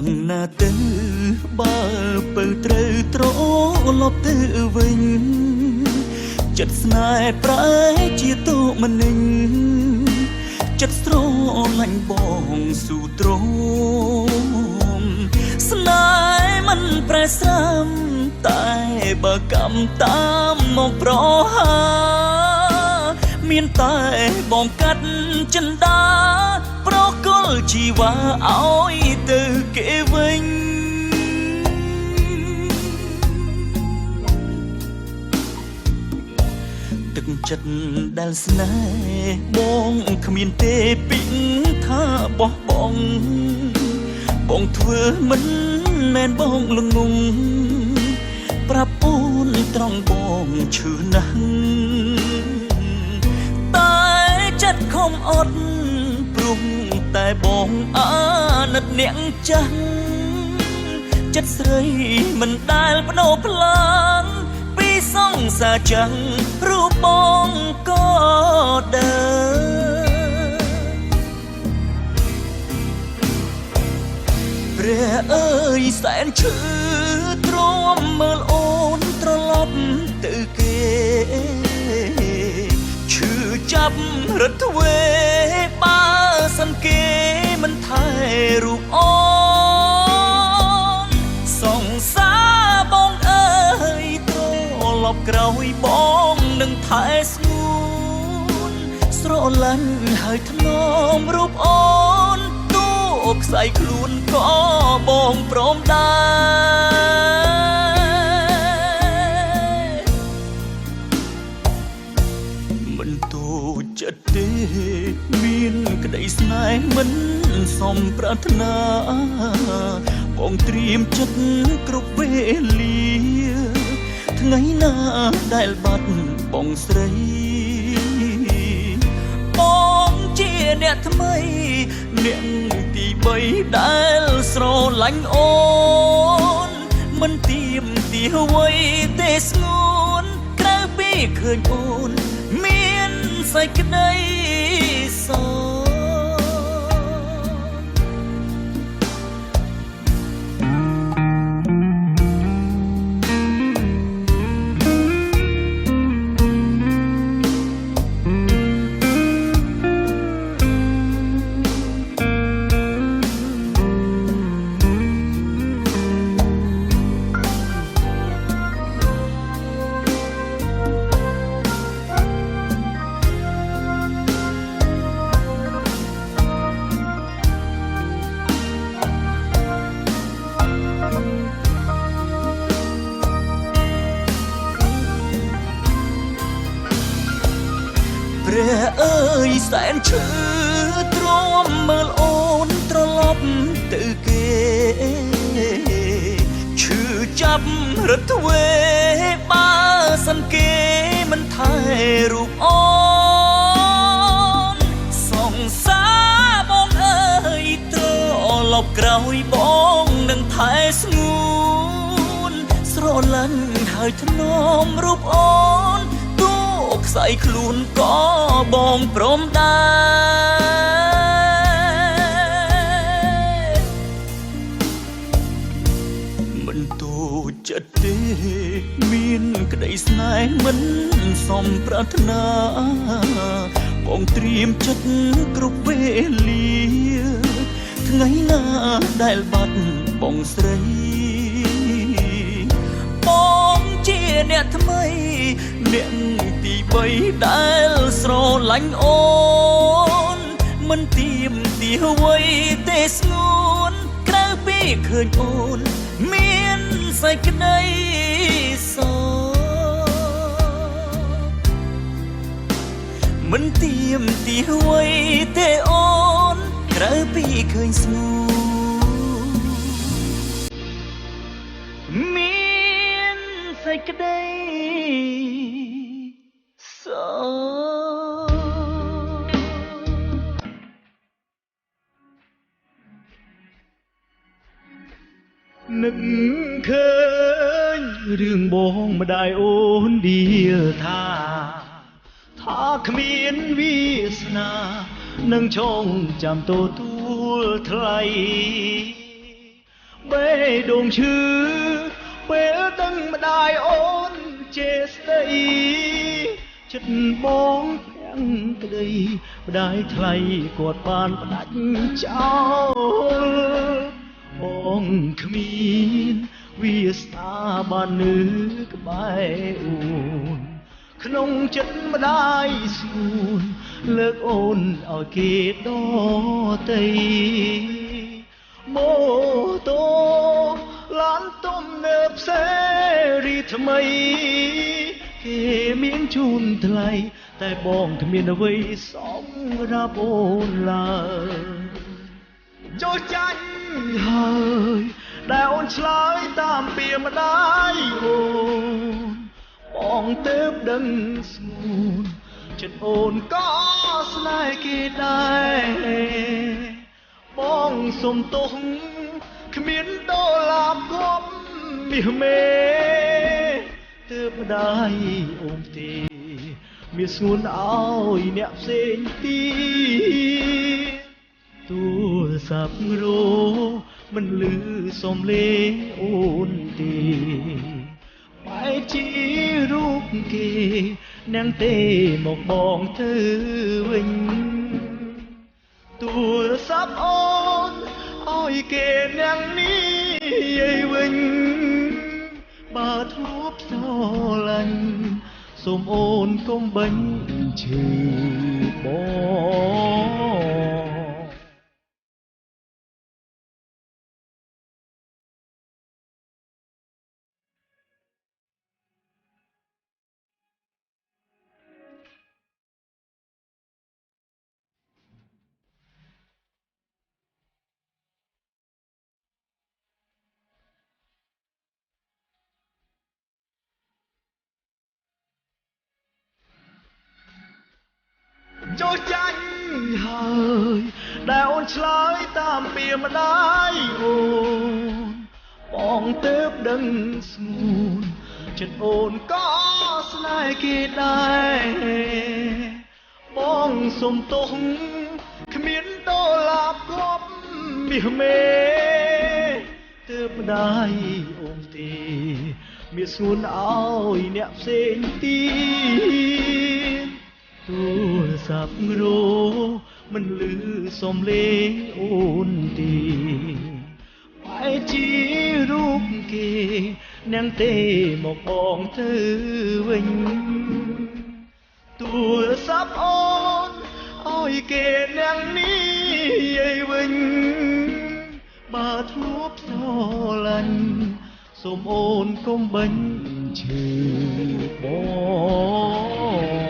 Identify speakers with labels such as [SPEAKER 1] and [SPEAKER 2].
[SPEAKER 1] ងណាទៅបើពើត្រូវត្រឡប់ទៅវិញចិត្តស្នេហ៍ប្រែជាតោមនិញចិត្តស្រឡាញ់បងស៊ូទ្រមស្នេហ៍មិនប្រែស្រាំតែបើកម្មតាមមកប្រហាមានតែបងកាត់ចិន្តាប្រគល់ជីវ៉ាឲ្យទៅគេវិញទឹកចិត្តដែលស្នេហ៍បងគ្មានទេពីថាបោះបង់បងធ្វើមិនមែនបងល្ងងប្រាប់អូនត្រង់បងឈឺណាស់តែចិត្តខំអត់ព្រោះតែបងអាណិតអ្នកចាស់ចិត្តស្រីមិនដែលបដូរផ្លាំងពីសង្សារចាំងរូបបងក៏ដើរព្រះអើយសែនឈឺទ្រាំមើលអូនត្រឡប់ទៅគេឈឺចាប់រត់ទ្វេបើសិនគេមិនថែរូបអូនសង្សារបងអើយត្រឡប់ក្រោយបងនឹងថែស្ងួនស្រឡាញ់ហើយថ្នមរូបអូនទូខ្សែខ្លួនក៏បងព្រមដែរមិនទូចិត្តទេមានក្តីស្នេហ៍មិនសមប្រាថ្នាបងត្រៀមចិត្តគ្រប់វេលាថ្ងៃណាដែលបាត់បងស្រីបងជាអ្នកថ្មីអ្នកទី3ដែលស្រឡាញ់អូនមិនទៀមទាអ្វីទេស្ងួនក្រៅពីឃើញអូនមានសេចក្តីសោព្រះអើយសែនឈឺទ្រាំមើលអូនត្រឡប់ទៅគេឈឺចាប់រត់ទ្វេបើសិនគេមិនថែរូបអូនសង្សារបងអើយត្រឡប់ក្រោយបងនឹងថែស្ងួនស្រឡាញ់ហើយថ្នមរូបអូនខ្សែខ្លួនក៏បងព្រមដែរមិនទូចិត្តទេមានក្តីស្នេហ៍មិនសមប្រាថ្នាបងត្រៀមចិត្តគ្រប់វេលាថ្ងៃណាដែលបាត់បងស្រីបងជាអ្នកថ្មីអ្នកទី3ដែលស្រឡាញ់អូនមិនទៀមទាអ្វីទេស្ងួនក្រៅពីឃើញអូនមានសេចក្តីសោមិនទៀមទាអ្វីទេអូនក្រៅពីឃើញស្ងួនមានសេចក្តីនឹកឃើញរឿងបងម្ដាយអូនឌីថាគ្មានវាសនានឹងចងចាំទទួលថ្លៃ បេះដូងឈឺពេលដឹងម្ដាយអូនចេស្ដីចិត្តបងទាំងក្ដីម្ដាយថ្លៃគាត់បានផ្ដាច់ចោលបងគ្មានវាស្នាបាននៅក្បែរអូនក្នុងចិត្តម្ដាយស្ងួនលើកអូនឲ្យគេដតីម៉ូតូឡានទំនើបសេរីថ្មីគេមានជូនថ្លៃតែបងគ្មានអ្វីសម្រាប់អូនឡើយចូលចាញ់ហើយដែលអូនឆ្លើយតាមពីម្ដាយអូនបងទៅដឹងស្ងួនចិត្តអូនក៏ស្នេហ៍គេដែរបងសុំទោសគ្មានដុល្លារគប់មាសមេទើបម្ដាយអូនទេមានស្ងួនឲ្យអ្នកផ្សេងទៀតទូរស័ព្ទរោមិនលឺសំឡេងអូនទេបែរជារូបគេនាងទេមកបងទៅវិញទូរស័ព្ទអូនឲ្យគេនាងនេះឲ្យវិញបើធ្លាប់ស្រឡាញ់សូមអូនកុំបាញ់ឈឺបងចូលចាញ់ហើយដែលអូនឆ្លើយតាមពីម្ដាយអូនបងទៅដឹងស្ងួនចិត្តអូនក៏ស្នេហ៍គេដែរបងសុំទោសគ្មានដុល្លារគប់មាសមេទើបម្ដាយអូនទេមានស្ងួនឲ្យអ្នកផ្សេងទៀតទូរស័ព្ទរោមិនលឺសំឡេងអូនទេបែរជារូបគេនាងទេមកបងទៅវិញទូរស័ព្ទអូនឲ្យគេនាងនេះឲ្យវិញបើធ្លាប់ស្រឡាញ់សូមអូនកុំបាញ់ឈឺបង